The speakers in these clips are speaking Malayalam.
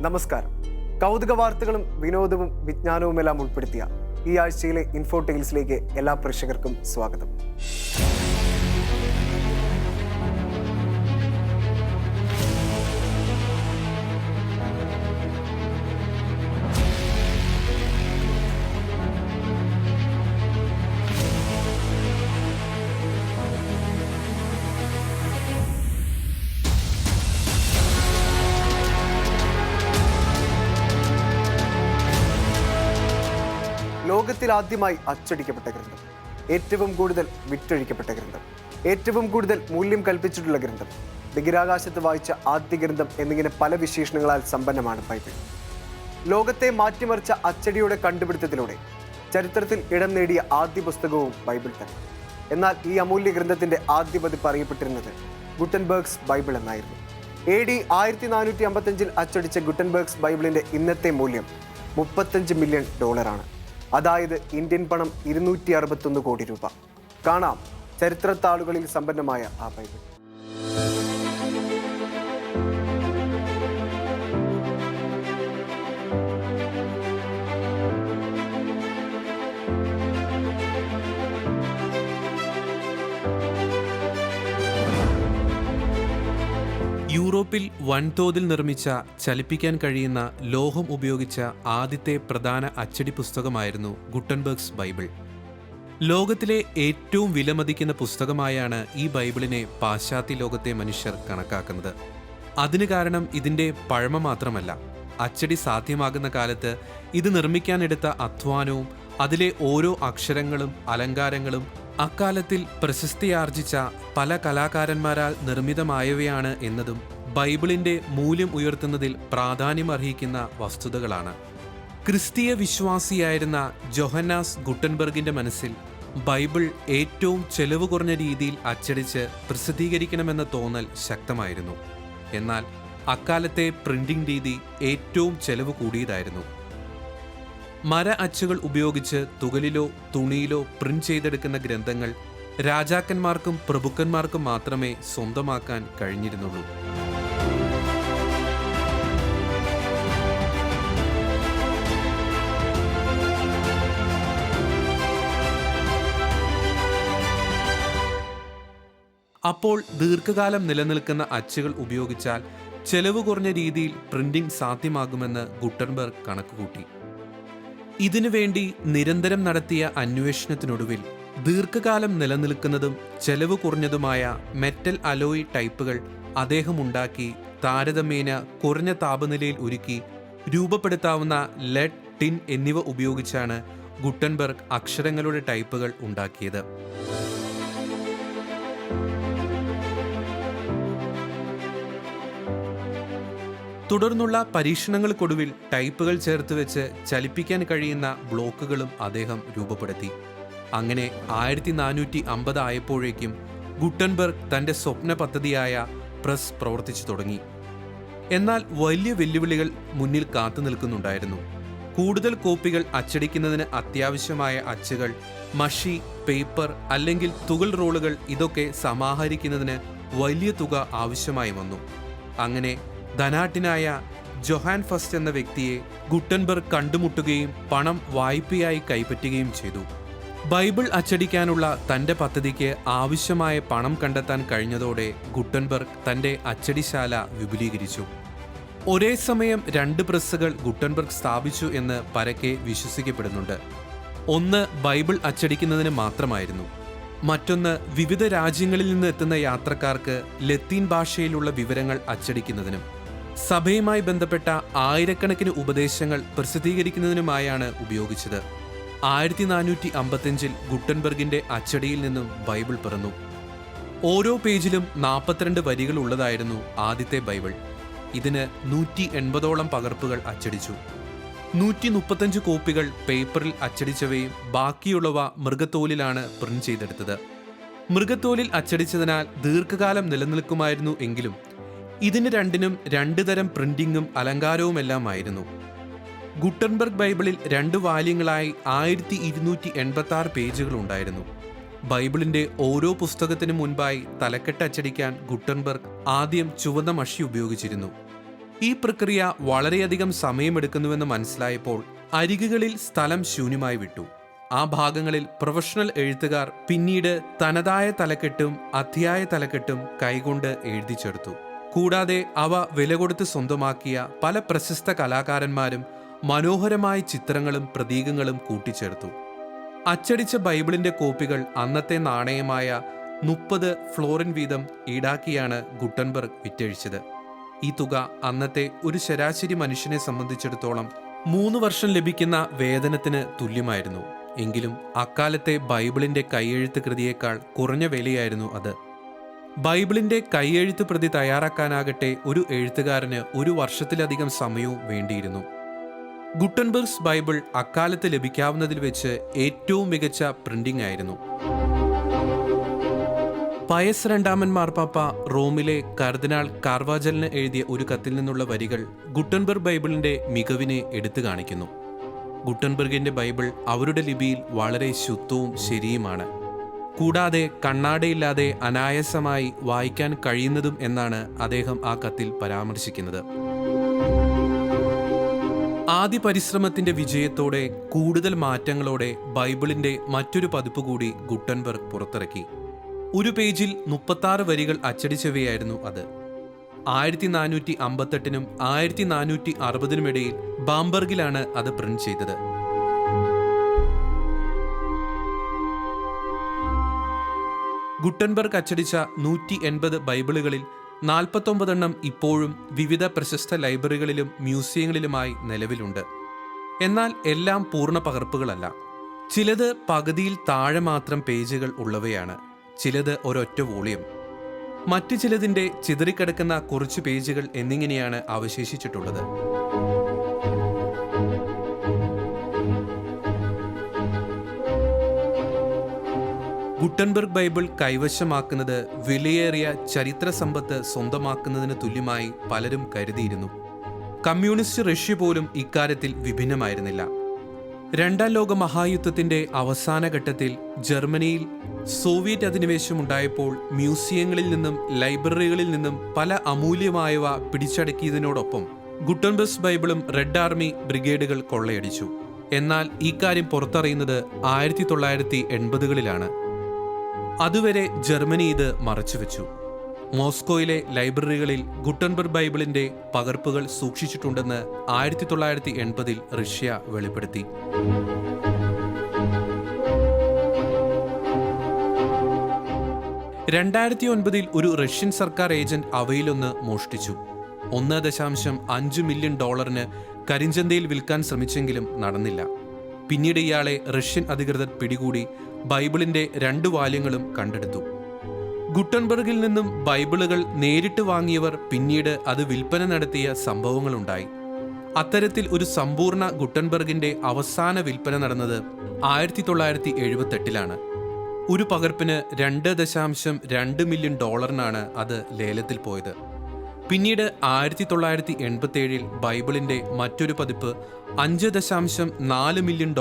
നമസ്കാരം. കൗതുക വാർത്തകളും വിനോദവും വിജ്ഞാനവുമെല്ലാം ഉൾപ്പെടുത്തിയ ഈ ആഴ്ചയിലെ ഇൻഫോടെയിൽസിലേക്ക് എല്ലാ പ്രേക്ഷകർക്കും സ്വാഗതം. ലോകത്തിൽ ആദ്യമായി അച്ചടിക്കപ്പെട്ട ഗ്രന്ഥം, ഏറ്റവും കൂടുതൽ വിറ്റഴിക്കപ്പെട്ട ഗ്രന്ഥം, ഏറ്റവും കൂടുതൽ മൂല്യം കൽപ്പിച്ചിട്ടുള്ള ഗ്രന്ഥം, ബഹിരാകാശത്ത് വായിച്ച ആദ്യ ഗ്രന്ഥം എന്നിങ്ങനെ പല വിശേഷണങ്ങളാൽ സമ്പന്നമാണ് ബൈബിൾ. ലോകത്തെ മാറ്റിമറിച്ച അച്ചടിയുടെ കണ്ടുപിടുത്തത്തിലൂടെ ചരിത്രത്തിൽ ഇടം നേടിയ ആദ്യ പുസ്തകവും ബൈബിൾ തന്നെ. എന്നാൽ ഈ അമൂല്യ ഗ്രന്ഥത്തിന്റെ ആദ്യ പതിപ്പ് അറിയപ്പെട്ടിരുന്നത് ഗുട്ടൻബർഗ്സ് ബൈബിൾ എന്നായിരുന്നു. AD 1455 അച്ചടിച്ച ഗുട്ടൻബർഗ്സ് ബൈബിളിന്റെ ഇന്നത്തെ മൂല്യം $35 മില്യൺ. അതായത് ഇന്ത്യൻ പണം 261 കോടി രൂപ. കാണാം ചരിത്രത്താളുകളിൽ സമ്പന്നമായ ആ ബൈബിൾ. യൂറോപ്പിൽ വൻതോതിൽ നിർമ്മിച്ച ചലിപ്പിക്കാൻ കഴിയുന്ന ലോഹം ഉപയോഗിച്ച ആദ്യത്തെ പ്രധാന അച്ചടി പുസ്തകമായിരുന്നു ഗുട്ടൻബർഗ്സ് ബൈബിൾ. ലോകത്തിലെ ഏറ്റവും വിലമതിക്കുന്ന പുസ്തകമായാണ് ഈ ബൈബിളിനെ പാശ്ചാത്യ ലോകത്തെ മനുഷ്യർ കണക്കാക്കുന്നത്. അതിന് കാരണം ഇതിൻ്റെ പഴമ മാത്രമല്ല, അച്ചടി സാധ്യമാകുന്ന കാലത്ത് ഇത് നിർമ്മിക്കാനെടുത്ത അധ്വാനവും അതിലെ ഓരോ അക്ഷരങ്ങളും അലങ്കാരങ്ങളും അക്കാലത്തിൽ പ്രശസ്തിയാർജിച്ച പല കലാകാരന്മാരാൽ നിർമ്മിതമായവയാണ് എന്നതും ബൈബിളിന്റെ മൂല്യം ഉയർത്തുന്നതിൽ പ്രാധാന്യമർഹിക്കുന്ന വസ്തുതകളാണ്. ക്രിസ്തീയ വിശ്വാസിയായിരുന്ന ജോഹന്നാസ് ഗുട്ടൻബർഗിന്റെ മനസ്സിൽ ബൈബിൾ ഏറ്റവും ചെലവ് കുറഞ്ഞ രീതിയിൽ അച്ചടിച്ച് പ്രസിദ്ധീകരിക്കണമെന്ന തോന്നൽ ശക്തമായിരുന്നു. എന്നാൽ അക്കാലത്തെ പ്രിന്റിംഗ് രീതി ഏറ്റവും ചെലവ് കൂടിയതായിരുന്നു. മര അച്ചുകൾ ഉപയോഗിച്ച് തുകലിലോ തുണിയിലോ പ്രിന്റ് ചെയ്തെടുക്കുന്ന ഗ്രന്ഥങ്ങൾ രാജാക്കന്മാർക്കും പ്രഭുക്കന്മാർക്കും മാത്രമേ സ്വന്തമാക്കാൻ കഴിഞ്ഞിരുന്നുള്ളൂ. അപ്പോൾ ദീർഘകാലം നിലനിൽക്കുന്ന അച്ചുകൾ ഉപയോഗിച്ചാൽ ചെലവ് കുറഞ്ഞ രീതിയിൽ പ്രിന്റിംഗ് സാധ്യമാകുമെന്ന് ഗുട്ടൻബർഗ് കണക്കുകൂട്ടി. ഇതിനുവേണ്ടി നിരന്തരം നടത്തിയ അന്വേഷണത്തിനൊടുവിൽ ദീർഘകാലം നിലനിൽക്കുന്നതും ചെലവ് കുറഞ്ഞതുമായ മെറ്റൽ അലോയ് ടൈപ്പുകൾ അദ്ദേഹം ഉണ്ടാക്കി താരതമ്യേന കുറഞ്ഞ താപനിലയിൽ ഒരുക്കി രൂപപ്പെടുത്താവുന്ന ലെഡ്, ടിൻ എന്നിവ ഉപയോഗിച്ചാണ് ഗുട്ടൻബർഗ് അക്ഷരങ്ങളുടെ ടൈപ്പുകൾ ഉണ്ടാക്കിയത്. തുടർന്നുള്ള പരീക്ഷണങ്ങൾക്കൊടുവിൽ ടൈപ്പുകൾ ചേർത്ത് വെച്ച് ചലിപ്പിക്കാൻ കഴിയുന്ന ബ്ലോക്കുകളും അദ്ദേഹം രൂപപ്പെടുത്തി. അങ്ങനെ 1450 ആയപ്പോഴേക്കും ഗുട്ടൻബർഗ് തൻ്റെ സ്വപ്ന പദ്ധതിയായ പ്രസ് പ്രവർത്തിച്ചു തുടങ്ങി. എന്നാൽ വലിയ വെല്ലുവിളികൾ മുന്നിൽ കാത്തു നിൽക്കുന്നുണ്ടായിരുന്നു. കൂടുതൽ കോപ്പികൾ അച്ചടിക്കുന്നതിന് അത്യാവശ്യമായ അച്ചുകൾ, മഷി, പേപ്പർ അല്ലെങ്കിൽ തുകൽ റോളുകൾ ഇതൊക്കെ സമാഹരിക്കുന്നതിന് വലിയ തുക ആവശ്യമായി വന്നു. അങ്ങനെ ധനാഢ്യനായ ജോഹാൻ ഫസ്റ്റ് എന്ന വ്യക്തിയെ ഗുട്ടൻബർഗ് കണ്ടുമുട്ടുകയും പണം വായ്പയായി കൈപ്പറ്റുകയും ചെയ്തു. ബൈബിൾ അച്ചടിക്കാനുള്ള തൻ്റെ പദ്ധതിക്ക് ആവശ്യമായ പണം കണ്ടെത്താൻ കഴിഞ്ഞതോടെ ഗുട്ടൻബർഗ് തൻ്റെ അച്ചടിശാല വിപുലീകരിച്ചു. ഒരേ സമയം 2 പ്രസ്സുകൾ ഗുട്ടൻബർഗ് സ്ഥാപിച്ചു എന്ന് പരക്കെ വിശ്വസിക്കപ്പെടുന്നുണ്ട്. ഒന്ന് ബൈബിൾ അച്ചടിക്കുന്നതിന് മാത്രമായിരുന്നു. മറ്റൊന്ന് വിവിധ രാജ്യങ്ങളിൽ നിന്ന് എത്തുന്ന യാത്രക്കാർക്ക് ലത്തീൻ ഭാഷയിലുള്ള വിവരങ്ങൾ അച്ചടിക്കുന്നതിനും സഭയുമായി ബന്ധപ്പെട്ട ആയിരക്കണക്കിന് ഉപദേശങ്ങൾ പ്രസിദ്ധീകരിക്കുന്നതിനുമായാണ് ഉപയോഗിച്ചത്. 1455 ഗുട്ടൻബർഗിന്റെ അച്ചടിയിൽ നിന്നും ബൈബിൾ പിറന്നു. ഓരോ പേജിലും 42 വരികൾ ഉള്ളതായിരുന്നു ആദ്യത്തെ ബൈബിൾ. ഇതിന് 180ഓളം പകർപ്പുകൾ അച്ചടിച്ചു. 135 കോപ്പികൾ പേപ്പറിൽ അച്ചടിച്ചവയും ബാക്കിയുള്ളവ മൃഗത്തോലിലാണ് പ്രിന്റ് ചെയ്തെടുത്തത്. മൃഗത്തോലിൽ അച്ചടിച്ചതിനാൽ ദീർഘകാലം നിലനിൽക്കുമായിരുന്നു എങ്കിലും ഇതിന് രണ്ടിനും 2 തരം പ്രിന്റിങ്ങും അലങ്കാരവുമെല്ലാമായിരുന്നു. ഗുട്ടൻബർഗ് ബൈബിളിൽ 2 വാല്യങ്ങളായി 1286 പേജുകൾ ഉണ്ടായിരുന്നു. ബൈബിളിന്റെ ഓരോ പുസ്തകത്തിനു മുൻപായി തലക്കെട്ട് അച്ചടിക്കാൻ ഗുട്ടൻബർഗ് ആദ്യം ചുവന്ന മഷി ഉപയോഗിച്ചിരുന്നു. ഈ പ്രക്രിയ വളരെയധികം സമയമെടുക്കുന്നുവെന്ന് മനസ്സിലായപ്പോൾ അരികുകളിൽ സ്ഥലം ശൂന്യമായി വിട്ടു. ആ ഭാഗങ്ങളിൽ പ്രൊഫഷണൽ എഴുത്തുകാർ പിന്നീട് തനതായ തലക്കെട്ടും അധ്യായ തലക്കെട്ടും കൈകൊണ്ട് എഴുതി ചേർത്തു. കൂടാതെ അവ വില കൊടുത്ത് സ്വന്തമാക്കിയ പല പ്രശസ്ത കലാകാരന്മാരും മനോഹരമായ ചിത്രങ്ങളും പ്രതീകങ്ങളും കൂട്ടിച്ചേർത്തു. അച്ചടിച്ച ബൈബിളിന്റെ കോപ്പികൾ അന്നത്തെ നാണയമായ 30 ഫ്ലോറിൻ വീതം ഈടാക്കിയാണ് ഗുട്ടൻബർഗ് വിറ്റഴിച്ചത്. ഈ തുക അന്നത്തെ ഒരു ശരാശരി മനുഷ്യനെ സംബന്ധിച്ചിടത്തോളം 3 വർഷം ലഭിക്കുന്ന വേതനത്തിന് തുല്യമായിരുന്നു. എങ്കിലും അക്കാലത്തെ ബൈബിളിന്റെ കൈയെഴുത്ത് കൃതിയേക്കാൾ കുറഞ്ഞ വിലയായിരുന്നു അത്. ബൈബിളിന്റെ കൈയെഴുത്ത് പ്രതി തയ്യാറാക്കാനാകട്ടെ ഒരു എഴുത്തുകാരന് 1 വർഷത്തിലധികം സമയവും വേണ്ടിയിരുന്നു. ഗുട്ടൻബർഗ്സ് ബൈബിൾ അക്കാലത്ത് ലഭിക്കാവുന്നതിൽ വെച്ച് ഏറ്റവും മികച്ച പ്രിന്റിംഗ് ആയിരുന്നു. പയസ് രണ്ടാമൻ മാർപ്പാപ്പ റോമിലെ കർദിനാൾ കാർവാജലിന് എഴുതിയ ഒരു കത്തിൽ നിന്നുള്ള വരികൾ ഗുട്ടൻബർഗ് ബൈബിളിന്റെ മികവിനെ എടുത്തു കാണിക്കുന്നു. ഗുട്ടൻബർഗിന്റെ ബൈബിൾ അവരുടെ ലിപിയിൽ വളരെ ശുദ്ധവും ശരിയുമാണ്. കൂടാതെ കണ്ണാടയില്ലാതെ അനായാസമായി വായിക്കാൻ കഴിയുന്നതും എന്നാണ് അദ്ദേഹം ആ കത്തിൽ പരാമർശിക്കുന്നത്. ആദ്യ പരിശ്രമത്തിന്റെ വിജയത്തോടെ കൂടുതൽ മാറ്റങ്ങളോടെ ബൈബിളിന്റെ മറ്റൊരു പതിപ്പ് കൂടി ഗുട്ടൻബർഗ് പുറത്തിറക്കി. ഒരു പേജിൽ 36 വരികൾ അച്ചടിച്ചവയായിരുന്നു അത്. 1458 1460 ഇടയിൽ ബാംബർഗിലാണ് അത് പ്രിന്റ് ചെയ്തത്. ഗുട്ടൻബർഗ് അച്ചടിച്ച 180 ബൈബിളുകളിൽ 49 എണ്ണം ഇപ്പോഴും വിവിധ പ്രശസ്ത ലൈബ്രറികളിലും മ്യൂസിയങ്ങളിലുമായി നിലവിലുണ്ട്. എന്നാൽ എല്ലാം പൂർണ്ണ പകർപ്പുകളല്ല. ചിലത് പകുതിയിൽ താഴെ മാത്രം പേജുകൾ ഉള്ളവയാണ്. ചിലത് ഒരൊറ്റ വോളിയം. മറ്റു ചിലതിൻ്റെ ചിതറിക്കിടക്കുന്ന കുറച്ച് പേജുകൾ എന്നിങ്ങനെയാണ് അവശേഷിച്ചിട്ടുള്ളത്. ഗുട്ടൻബർഗ് ബൈബിൾ കൈവശമാക്കുന്നത് വിലയേറിയ ചരിത്ര സമ്പത്ത് സ്വന്തമാക്കുന്നതിന് തുല്യമായി പലരും കരുതിയിരുന്നു. കമ്മ്യൂണിസ്റ്റ് റഷ്യ പോലും ഇക്കാര്യത്തിൽ വിഭിന്നമായിരുന്നില്ല. രണ്ടാം ലോക മഹായുദ്ധത്തിന്റെ അവസാന ഘട്ടത്തിൽ ജർമ്മനിയിൽ സോവിയറ്റ് അധിനിവേശമുണ്ടായപ്പോൾ മ്യൂസിയങ്ങളിൽ നിന്നും ലൈബ്രറികളിൽ നിന്നും പല അമൂല്യമായവ പിടിച്ചടക്കിയതിനോടൊപ്പം ഗുട്ടൻബർഗ് ബൈബിളും റെഡ് ആർമി ബ്രിഗേഡുകൾ കൊള്ളയടിച്ചു. എന്നാൽ ഈ കാര്യം പുറത്തറിയുന്നത് 1980കളിലാണ്. അതുവരെ ജർമ്മനി ഇത് മറച്ചുവെച്ചു. മോസ്കോയിലെ ലൈബ്രറികളിൽ ഗുട്ടൻബർഗ് ബൈബിളിന്റെ പകർപ്പുകൾ സൂക്ഷിച്ചിട്ടുണ്ടെന്ന് 1980 റഷ്യ വെളിപ്പെടുത്തി. 2009 ഒരു റഷ്യൻ സർക്കാർ ഏജന്റ് അവയിലൊന്ന് മോഷ്ടിച്ചു. $1.5 മില്യൺ കരിഞ്ചന്തയിൽ വിൽക്കാൻ ശ്രമിച്ചെങ്കിലും നടന്നില്ല. പിന്നീട് ഇയാളെ റഷ്യൻ അധികൃതർ പിടികൂടി ബൈബിളിന്റെ 2 വാല്യങ്ങളും കണ്ടെടുത്തു. ഗുട്ടൻബർഗിൽ നിന്നും ബൈബിളുകൾ നേരിട്ട് വാങ്ങിയവർ പിന്നീട് അത് വിൽപ്പന നടത്തിയ സംഭവങ്ങളുണ്ടായി. അത്തരത്തിൽ ഒരു സമ്പൂർണ്ണ ഗുട്ടൻബർഗിന്റെ അവസാന വിൽപ്പന നടന്നത് 1978ലാണ്. ഒരു പകർപ്പിന് $2.2 മില്യൺ അത് ലേലത്തിൽ പോയത്. പിന്നീട് 1987 ബൈബിളിന്റെ മറ്റൊരു പതിപ്പ് $5.4 മില്യൺ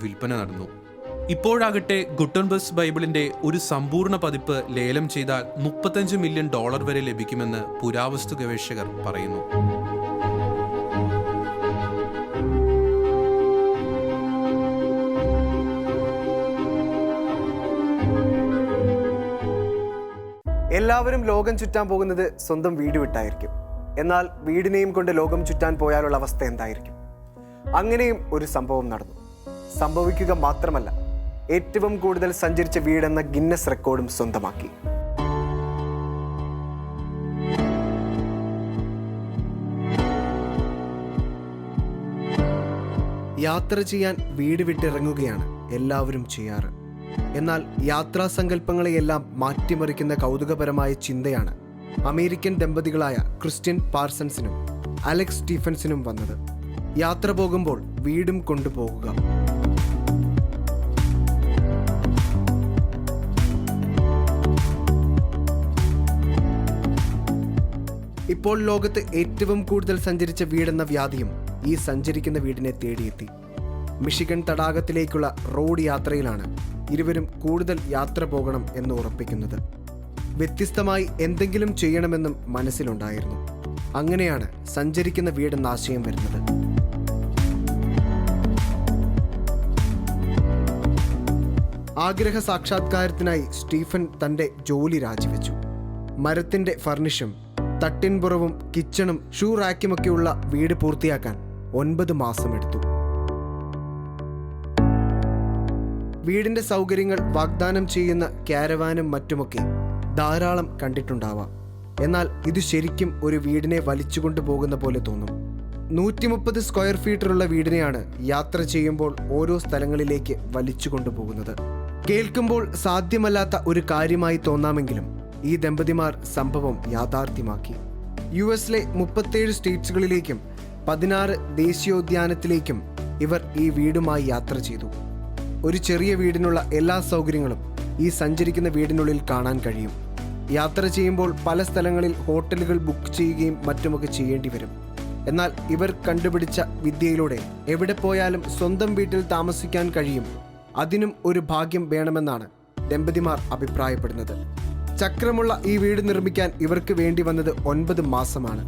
വിൽപ്പന നടന്നു. ഇപ്പോഴാകട്ടെ ഗുട്ടൻബർഗ് ബൈബിളിന്റെ ഒരു സമ്പൂർണ്ണ പതിപ്പ് ലേലം ചെയ്താൽ $35 മില്യൺ വരെ ലഭിക്കുമെന്ന് പുരാവസ്തു ഗവേഷകർ പറയുന്നു. എല്ലാവരും ലോകം ചുറ്റാൻ പോകുന്നത് സ്വന്തം വീട് വിട്ടായിരിക്കും. എന്നാൽ വീടിനെയും കൊണ്ട് ലോകം ചുറ്റാൻ പോയാലുള്ള അവസ്ഥ എന്തായിരിക്കും? അങ്ങനെയും ഒരു സംഭവം നടന്നു. സംഭവിക്കുക മാത്രമല്ല, ഏറ്റവും കൂടുതൽ സഞ്ചരിച്ച വീടെന്ന ഗിന്നസ് റെക്കോർഡും സ്വന്തമാക്കി. യാത്ര ചെയ്യാൻ വീട് വിട്ടിറങ്ങുകയാണ് എല്ലാവരും ചെയ്യാറ്. എന്നാൽ യാത്രാ സങ്കല്പങ്ങളെയെല്ലാം മാറ്റിമറിക്കുന്ന കൗതുകപരമായ ചിന്തയാണ് അമേരിക്കൻ ദമ്പതികളായ ക്രിസ്റ്റ്യൻ പാർസൺസിനും അലക്സ് സ്റ്റീഫൻസിനും വന്നത്. യാത്ര പോകുമ്പോൾ വീടും കൊണ്ടുപോകുക. ഇപ്പോൾ ലോകത്ത് ഏറ്റവും കൂടുതൽ സഞ്ചരിച്ച വീടെന്ന വ്യാധിയും ഈ സഞ്ചരിക്കുന്ന വീടിനെ തേടിയെത്തി. മിഷിഗൺ തടാകത്തിലേക്കുള്ള റോഡ് യാത്രയിലാണ് ഇരുവരും കൂടുതൽ യാത്ര പോകണം എന്ന് ഉറപ്പിക്കുന്നത്. വ്യത്യസ്തമായി എന്തെങ്കിലും ചെയ്യണമെന്നും മനസ്സിലുണ്ടായിരുന്നു. അങ്ങനെയാണ് സഞ്ചരിക്കുന്ന വീടെന്ന ആശയം വരുന്നത്. ആഗ്രഹ സാക്ഷാത്കാരത്തിനായി സ്റ്റീഫൻ തൻ്റെ ജോലി രാജിവെച്ചു. മരത്തിൻ്റെ ഫർണിഷും തട്ടിൻപുറവും കിച്ചണും ഷൂ റാക്കുമൊക്കെയുള്ള വീട് പൂർത്തിയാക്കാൻ 9 മാസമെടുത്തു. വീടിൻ്റെ സൗകര്യങ്ങൾ വാഗ്ദാനം ചെയ്യുന്ന ക്യാരവാനും മറ്റുമൊക്കെ ധാരാളം കണ്ടിട്ടുണ്ടാവാം. എന്നാൽ ഇത് ശരിക്കും ഒരു വീടിനെ വലിച്ചുകൊണ്ടു പോകുന്ന പോലെ തോന്നും. 130 സ്ക്വയർ ഫീറ്റിലുള്ള വീടിനെയാണ് യാത്ര ചെയ്യുമ്പോൾ ഓരോ സ്ഥലങ്ങളിലേക്ക് വലിച്ചു കൊണ്ടുപോകുന്നത്. കേൾക്കുമ്പോൾ സാധ്യമല്ലാത്ത ഒരു കാര്യമായി തോന്നാമെങ്കിലും ഈ ദമ്പതിമാർ സംഭവം യാഥാർത്ഥ്യമാക്കി. US-ലെ 37 സ്റ്റേറ്റ്സുകളിലേക്കും 16 ദേശീയോദ്യാനത്തിലേക്കും ഇവർ ഈ വീടുമായി യാത്ര ചെയ്തു. ഒരു ചെറിയ വീടിനുള്ള എല്ലാ സൗകര്യങ്ങളും ഈ സഞ്ചരിക്കുന്ന വീടിനുള്ളിൽ കാണാൻ കഴിയും. യാത്ര ചെയ്യുമ്പോൾ പല സ്ഥലങ്ങളിൽ ഹോട്ടലുകൾ ബുക്ക് ചെയ്യുകയും മറ്റുമൊക്കെ ചെയ്യേണ്ടി വരും. എന്നാൽ ഇവർ കണ്ടുപിടിച്ച വിദ്യയിലൂടെ എവിടെ പോയാലും സ്വന്തം വീട്ടിൽ താമസിക്കാൻ കഴിയും. അതിനും ഒരു ഭാഗ്യം വേണമെന്നാണ് ദമ്പതിമാർ അഭിപ്രായപ്പെടുന്നത്. ചക്രമുള്ള ഈ വീട് നിർമ്മിക്കാൻ ഇവർക്ക് വേണ്ടി വന്നത് 9 മാസമാണ്.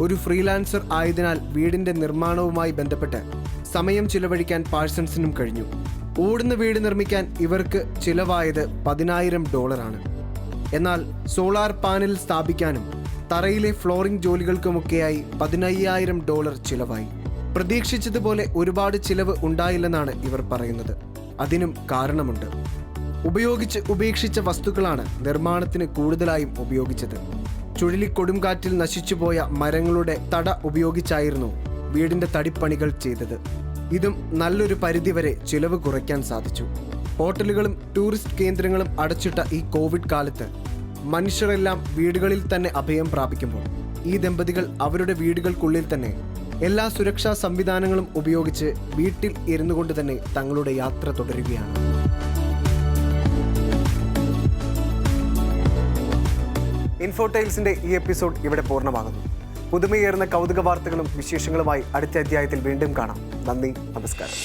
ഒരു ഫ്രീലാൻസർ ആയതിനാൽ വീടിൻ്റെ നിർമ്മാണവുമായി ബന്ധപ്പെട്ട് സമയം ചിലവഴിക്കാൻ പാഴ്സൺസിനും കഴിഞ്ഞു. ഓടുന്ന വീട് നിർമ്മിക്കാൻ ഇവർക്ക് ചിലവായത് $10,000 എന്നാൽ സോളാർ പാനൽ സ്ഥാപിക്കാനും തറയിലെ ഫ്ലോറിംഗ് ജോലികൾക്കുമൊക്കെയായി $15,000 ചിലവായി. പ്രതീക്ഷിച്ചതുപോലെ ഒരുപാട് ചിലവ് ഉണ്ടായില്ലെന്നാണ് ഇവർ പറയുന്നത്. അതിനും കാരണമുണ്ട്. ഉപേക്ഷിച്ച വസ്തുക്കളാണ് നിർമ്മാണത്തിന് കൂടുതലായും ഉപയോഗിച്ചത്. ചുഴലിക്കൊടുങ്കാറ്റിൽ നശിച്ചുപോയ മരങ്ങളുടെ തട ഉപയോഗിച്ചായിരുന്നു വീടിൻ്റെ തടിപ്പണികൾ ചെയ്തത്. ഇതും നല്ലൊരു പരിധിവരെ ചിലവ് കുറയ്ക്കാൻ സാധിച്ചു. ഹോട്ടലുകളും ടൂറിസ്റ്റ് കേന്ദ്രങ്ങളും അടച്ചിട്ട ഈ കോവിഡ് കാലത്ത് മനുഷ്യരെല്ലാം വീടുകളിൽ തന്നെ അഭയം പ്രാപിക്കുമ്പോൾ ഈ ദമ്പതികൾ അവരുടെ വീടുകൾക്കുള്ളിൽ തന്നെ എല്ലാ സുരക്ഷാ സംവിധാനങ്ങളും ഉപയോഗിച്ച് വീട്ടിൽ ഇരുന്നു കൊണ്ട് തന്നെ തങ്ങളുടെ യാത്ര തുടരുകയാണ്. ഇൻഫോടൈൽസിന്റെ ഈ എപ്പിസോഡ് ഇവിടെ പൂർണ്ണമാകുന്നു. പുതുമയേറുന്ന കൗതുക വാർത്തകളും വിശേഷങ്ങളുമായി അടുത്ത അധ്യായത്തിൽ വീണ്ടും കാണാം. നന്ദി, നമസ്കാരം.